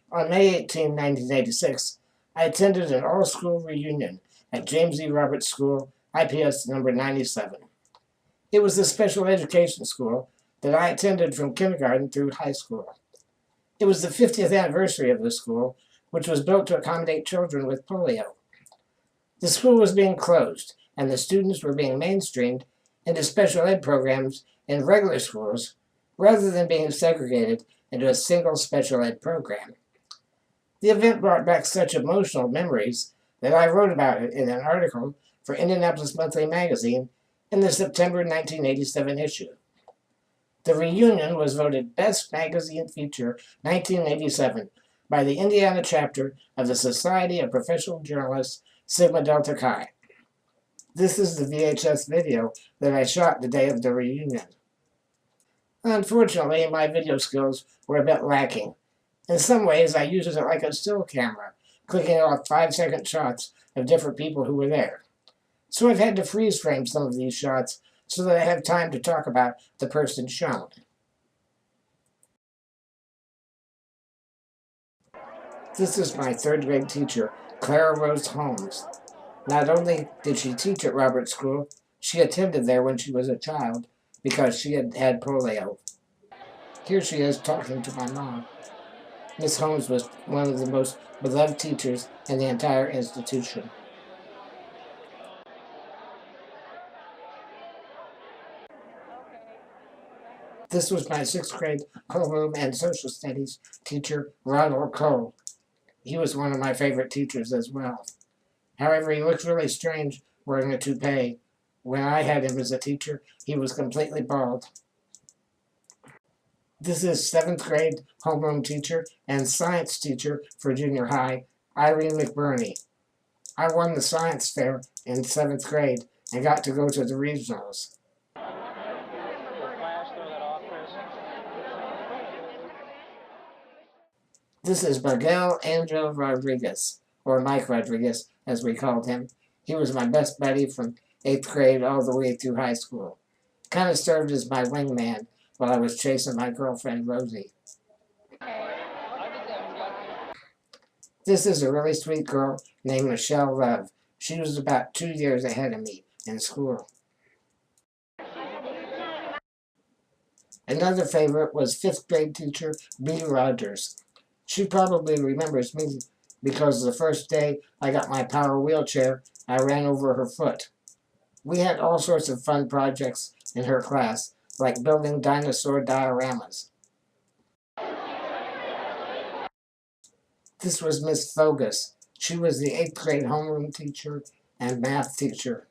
On May 18, 1986, I attended an all-school reunion at James E. Roberts School IPS number 97. It was the special education school that I attended from kindergarten through high school. It was the 50th anniversary of the school, which was built to accommodate children with polio. The school was being closed, and the students were being mainstreamed into special ed programs in regular schools rather than being segregated into a single special ed program. The event brought back such emotional memories that I wrote about it in an article for Indianapolis Magazine in the September 1987 issue. The reunion was voted Best Magazine Feature 1987 by the Indiana chapter of the Society of Professional Journalists, Sigma Delta Chi. This is the VHS video that I shot the day of the reunion. Unfortunately, my video skills were a bit lacking. In some ways, I used it like a still camera, clicking off 5-second shots of different people who were there. So I've had to freeze frame some of these shots so that I have time to talk about the person shown. This is my third grade teacher, Clarence Holmes. Not only did she teach at Roberts School, she attended there when she was a child because she had had polio. Here she is talking to my mom. Miss Holmes was one of the most beloved teachers in the entire institution. This was my 6th grade homeroom and social studies teacher, Ronald Cole. He was one of my favorite teachers as well. However, he looked really strange wearing a toupee. When I had him as a teacher, he was completely bald. This is 7th grade homeroom teacher and science teacher for junior high, Irene McBurney. I won the science fair in 7th grade and got to go to the regionals. This is Miguel Angel Rodriguez, or Mike Rodriguez, as we called him. He was my best buddy from 8th grade all the way through high school. Kind of served as my wingman while I was chasing my girlfriend, Rosie. This is a really sweet girl named Michelle Love. She was about 2 years ahead of me in school. Another favorite was 5th grade teacher, Bea Rogers. She probably remembers me because the first day I got my power wheelchair, I ran over her foot. We had all sorts of fun projects in her class, like building dinosaur dioramas. This was Miss Fogus. She was the 8th grade homeroom teacher and math teacher.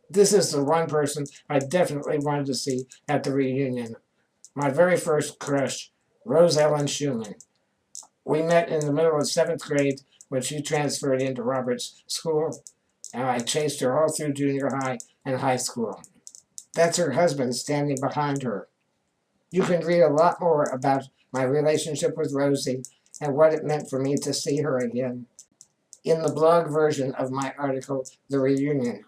This is the one person I definitely wanted to see at the reunion. My very first crush, Rosalind Shula. We met in the middle of 7th grade when she transferred into Roberts School, and I chased her all through junior high and high school. That's her husband standing behind her. You can read a lot more about my relationship with Rosie and what it meant for me to see her again in the blog version of my article, The Reunion.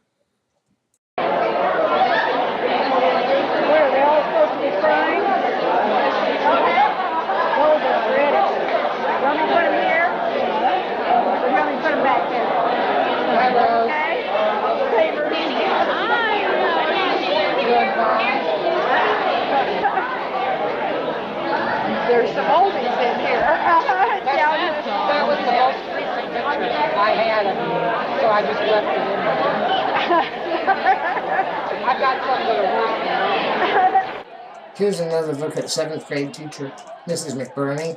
There's some oldies in here. That was the most recent picture I had of you, so I just left it in there. I've got some that are working. Here's another look at 7th grade teacher, Mrs. McBurney.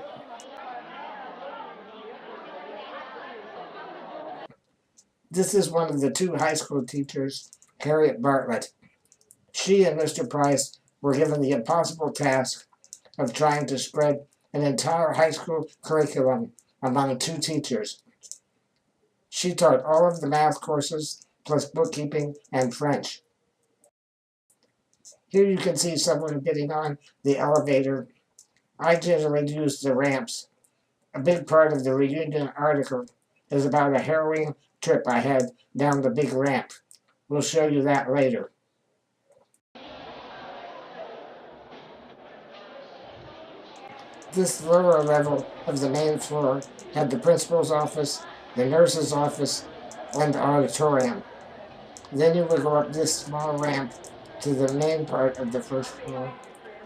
This is one of the 2 high school teachers, Harriet Bartlett. She and Mr. Price were given the impossible task of trying to spread an entire high school curriculum among 2 teachers. She taught all of the math courses, plus bookkeeping and French. Here you can see someone getting on the elevator. I generally use the ramps. A big part of the reunion article is about a harrowing trip I had down the big ramp. We'll show you that later. This lower level of the main floor had the principal's office, the nurse's office, and the auditorium. Then you would go up this small ramp to the main part of the first floor,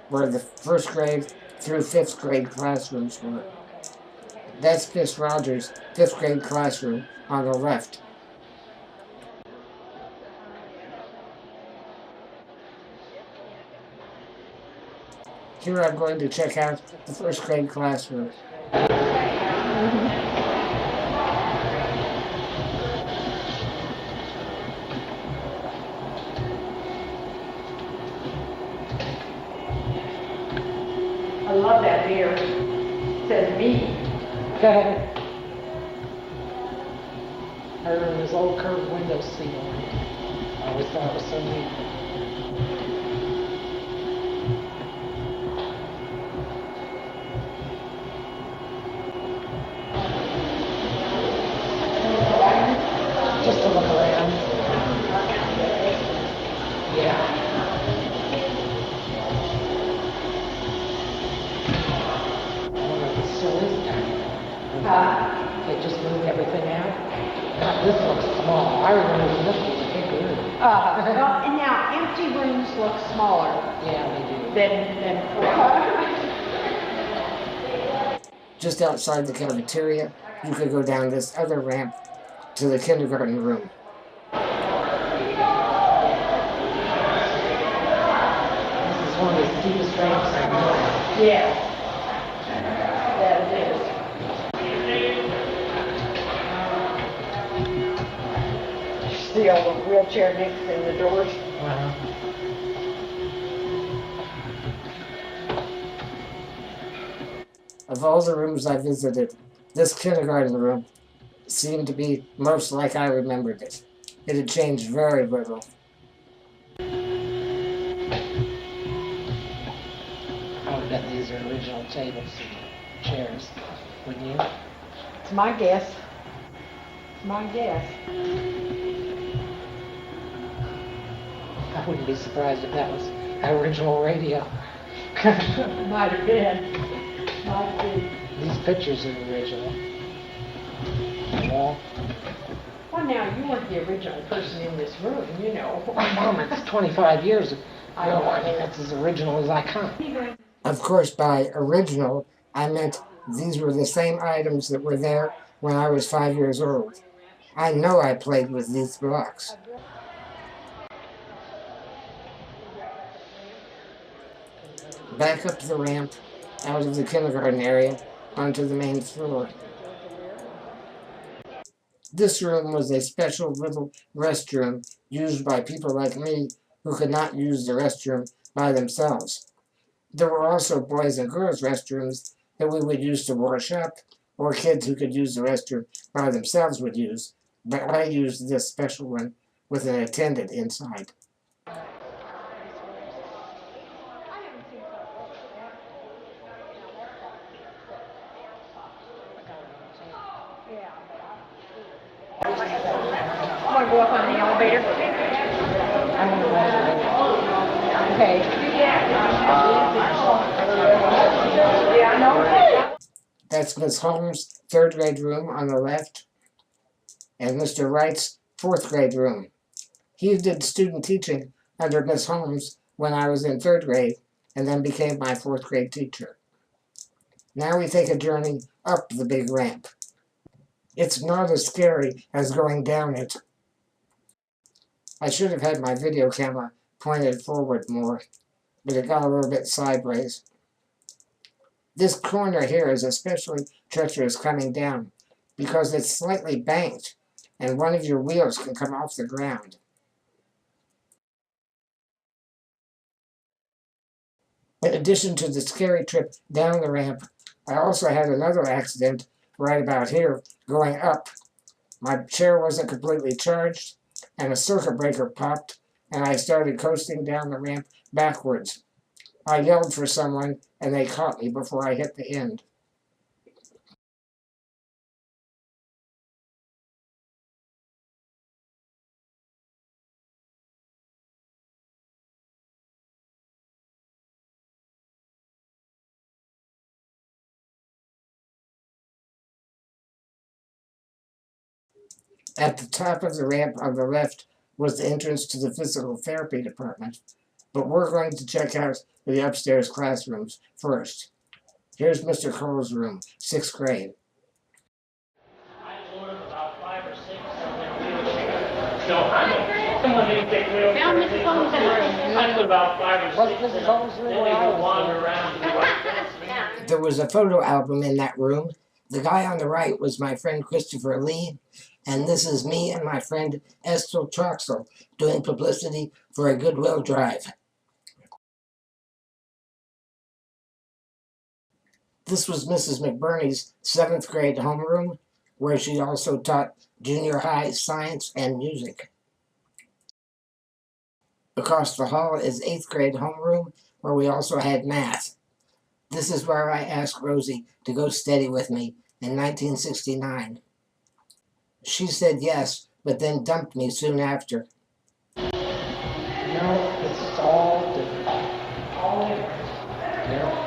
where the first grade through fifth grade classrooms were. That's Miss Rogers' fifth grade classroom on the left. Here I'm going to check out the first grade classroom. I love that here. It says me. I remember this old curved window seat on it. I always thought it was so neat. Just to look around. Yeah. I wonder if it still is down. They just moved everything out. God, this looks small. I remember this was a big room. Well, and now empty rooms look smaller Yeah, they do. than Just outside the cafeteria, you could go down this other ramp to the kindergarten room. This is one of the steepest ramps I know. Yeah. That it is. See all the wheelchair nicks in the doors? Wow. Of all the rooms I visited, this kindergarten room seemed to be most like I remembered it. It had changed very little. I would bet these are original tables and chairs, wouldn't you? It's my guess. It's my guess. I wouldn't be surprised if that was an original radio. Might have been. Might be. These pictures are original. Wall. Well, now, you weren't the original person in this room, you know. My mom, it's 25 years ago. I think that's as original as I come. Of course, by original, I meant these were the same items that were there when I was 5 years old. I know I played with these blocks. Back up the ramp, out of the kindergarten area, onto the main floor. This room was a special little restroom used by people like me who could not use the restroom by themselves. There were also boys and girls restrooms that we would use to wash up, or kids who could use the restroom by themselves would use, but I used this special one with an attendant inside. Want to go up on the elevator? I don't know. Okay. Yeah, I know. That's Miss Holmes' third grade room on the left, and Mr. Wright's fourth grade room. He did student teaching under Miss Holmes when I was in third grade, and then became my fourth grade teacher. Now we take a journey up the big ramp. It's not as scary as going down it. I should have had my video camera pointed forward more, but it got a little bit sideways. This corner here is especially treacherous coming down because it's slightly banked and one of your wheels can come off the ground. In addition to the scary trip down the ramp, I also had another accident right about here going up. My chair wasn't completely charged and a circuit breaker popped and I started coasting down the ramp backwards. I yelled for someone and they caught me before I hit the end. At the top of the ramp on the left was the entrance to the physical therapy department, but we're going to check out the upstairs classrooms first. Here's Mr. Cole's room, 6th grade. I ordered about 5 or 6 of their wheelchairs. So someone didn't take wheelchairs. Now Mrs. Holmes' room. I put about 5 or 6. What's Mrs. Holmes' room? Then they would wander around and do like There was a photo album in that room. The guy on the right was my friend Christopher Lee, and this is me and my friend Estel Troxel doing publicity for a Goodwill drive. This was Mrs. McBurney's 7th grade homeroom, where she also taught junior high science and music. Across the hall is 8th grade homeroom, where we also had math. This is where I asked Rosie to go steady with me in 1969. She said yes, but then dumped me soon after. No, it's all different. All different. Yeah.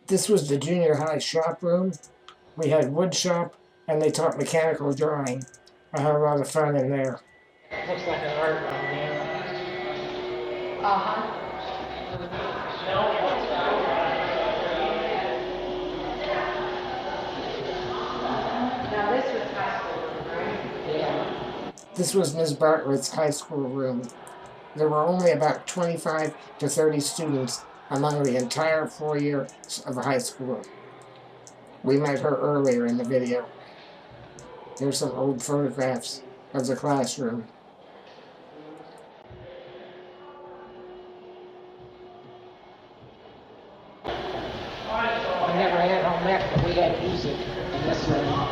This was the junior high shop room. We had wood shop, and they taught mechanical drawing. I had a lot of fun in there. Looks like an art room, yeah. Now this was high school, right? Yeah. This was Ms. Bartlett's high school room. There were only about 25 to 30 students among the entire 4 years of high school. We met her earlier in the video. Here's some old photographs of the classroom. We never had home ec, but we had music in this room.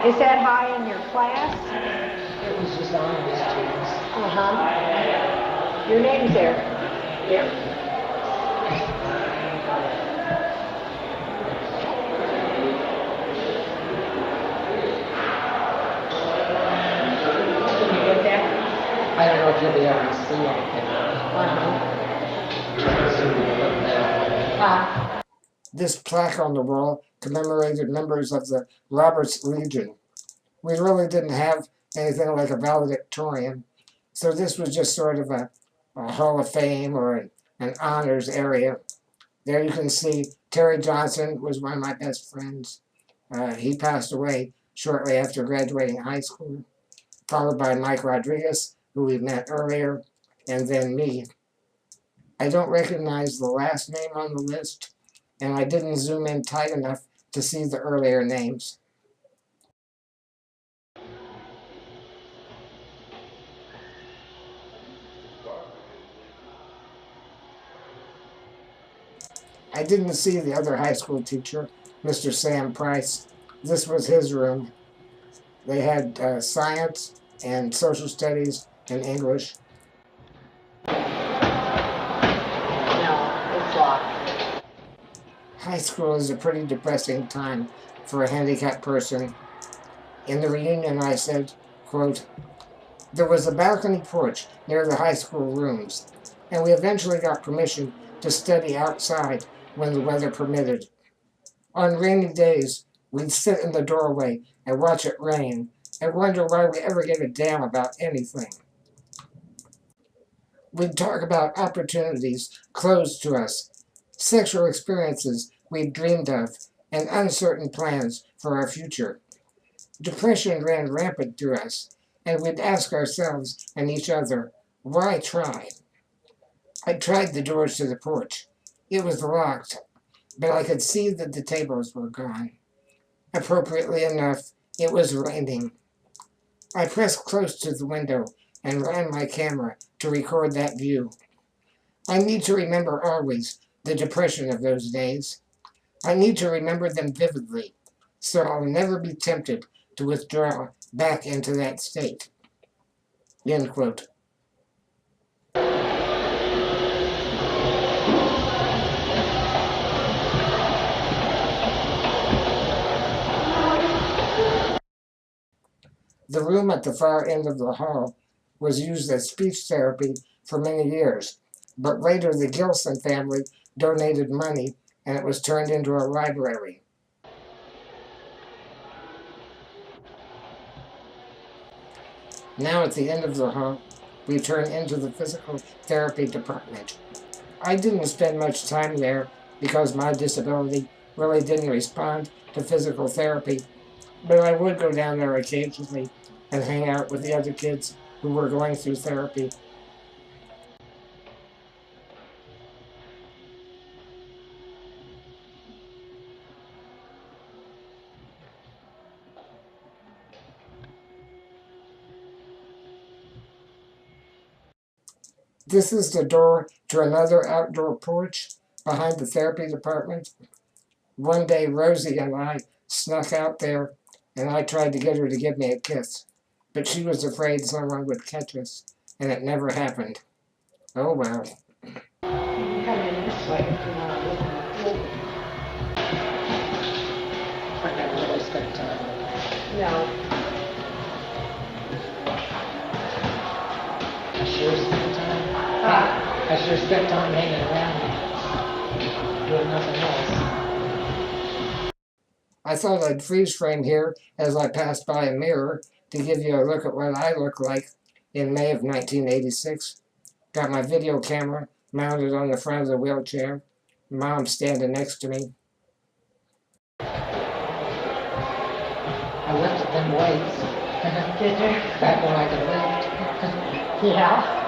Is that high in your class? It was just honors students. Uh-huh. Your name's there. Yeah. Can you get that? I don't know if you'll be able to see anything. This plaque on the wall commemorated members of the Roberts Legion. We really didn't have anything like a valedictorian, so this was just sort of a Hall of Fame or an honors area. There you can see Terry Johnson was one of my best friends. He passed away shortly after graduating high school, followed by Mike Rodriguez, who we met earlier, and then me. I don't recognize the last name on the list, and I didn't zoom in tight enough to see the earlier names. I didn't see the other high school teacher, Mr. Sam Price. This was his room. They had science and social studies and English. No, it's locked. High school is a pretty depressing time for a handicapped person. In the reunion I said, quote, "There was a balcony porch near the high school rooms, and we eventually got permission to study outside when the weather permitted. On rainy days, we'd sit in the doorway and watch it rain and wonder why we ever gave a damn about anything. We'd talk about opportunities closed to us, sexual experiences we'd dreamed of, and uncertain plans for our future. Depression ran rampant through us, and we'd ask ourselves and each other, why try? I tried the doors to the porch. It was locked. but I could see that the tables were gone. Appropriately enough, it was raining. I pressed close to the window and ran my camera to record that view. I need to remember always the depression of those days. I need to remember them vividly, so I'll never be tempted to withdraw back into that state. End quote. The room at the far end of the hall was used as speech therapy for many years, but later the Gilson family donated money and it was turned into a library. Now at the end of the hall, we turn into the physical therapy department. I didn't spend much time there because my disability really didn't respond to physical therapy, but I would go down there occasionally and hang out with the other kids who were going through therapy. This is the door to another outdoor porch behind the therapy department. One day Rosie and I snuck out there and I tried to get her to give me a kiss, but she was afraid someone would catch us, and it never happened. Oh well. Come in this way if you want to look in the pool. I never really spent time with her. No. I sure spent time. I sure spent time hanging around, doing nothing else. I thought I'd freeze frame here as I passed by a mirror to give you a look at what I look like in May of 1986. Got my video camera mounted on the front of the wheelchair. Mom standing next to me. I lifted them weights. Did you? Back when I could lift. Yeah.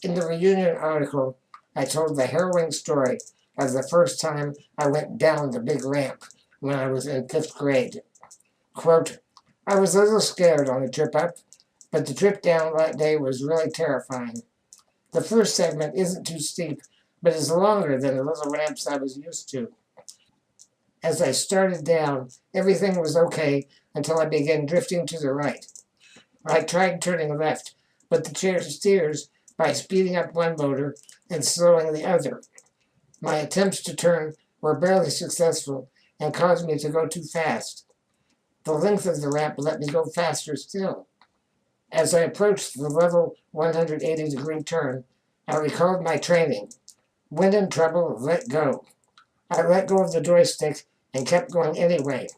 In the reunion article, I told the harrowing story of the first time I went down the big ramp when I was in 5th grade. Quote, I was a little scared on the trip up, but the trip down that day was really terrifying. The first segment isn't too steep, but is longer than the little ramps I was used to. As I started down, everything was okay until I began drifting to the right. I tried turning left, but the chair steers by speeding up one motor and slowing the other. My attempts to turn were barely successful and caused me to go too fast. The length of the ramp let me go faster still. As I approached the level 180-degree turn, I recalled my training. When in trouble, let go. I let go of the joystick and kept going anyway.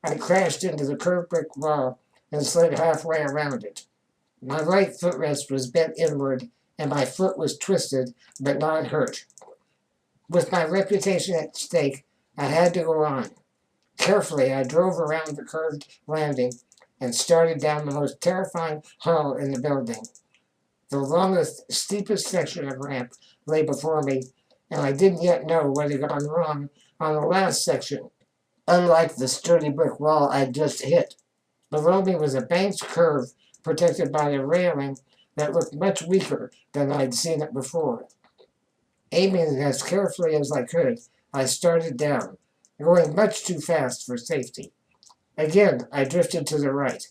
I crashed into the curved brick wall and slid halfway around it. My right footrest was bent inward, and my foot was twisted, but not hurt. With my reputation at stake, I had to go on. Carefully, I drove around the curved landing and started down the most terrifying hall in the building. The longest, steepest section of ramp lay before me, and I didn't yet know what had gone wrong on the last section. Unlike the sturdy brick wall I'd just hit, below me was a banked curve protected by a railing that looked much weaker than I'd seen it before. Aiming as carefully as I could, I started down, going much too fast for safety. Again, I drifted to the right.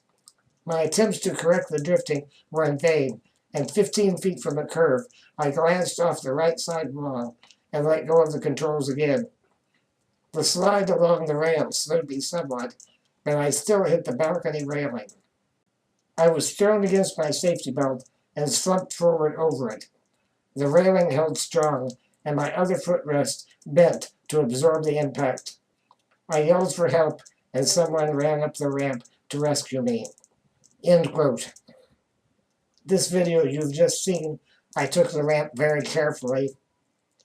My attempts to correct the drifting were in vain, and 15 feet from the curve, I glanced off the right side wall and let go of the controls again. The slide along the rail slowed me somewhat, but I still hit the balcony railing. I was thrown against my safety belt and slumped forward over it. The railing held strong, and my other footrest bent to absorb the impact. I yelled for help, and someone ran up the ramp to rescue me. End quote. This video you've just seen, I took the ramp very carefully.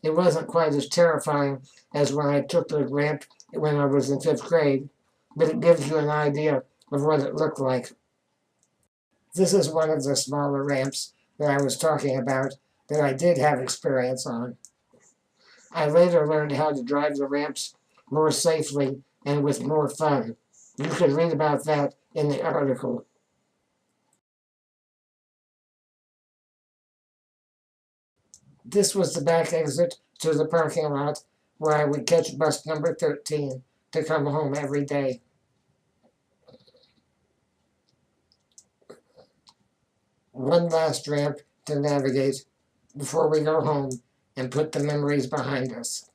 It wasn't quite as terrifying as when I took the ramp when I was in 5th grade, but it gives you an idea of what it looked like. This is one of the smaller ramps that I was talking about that I did have experience on. I later learned how to drive the ramps more safely and with more fun. You can read about that in the article. This was the back exit to the parking lot where I would catch bus number 13 to come home every day. One last ramp to navigate before we go home and put the memories behind us.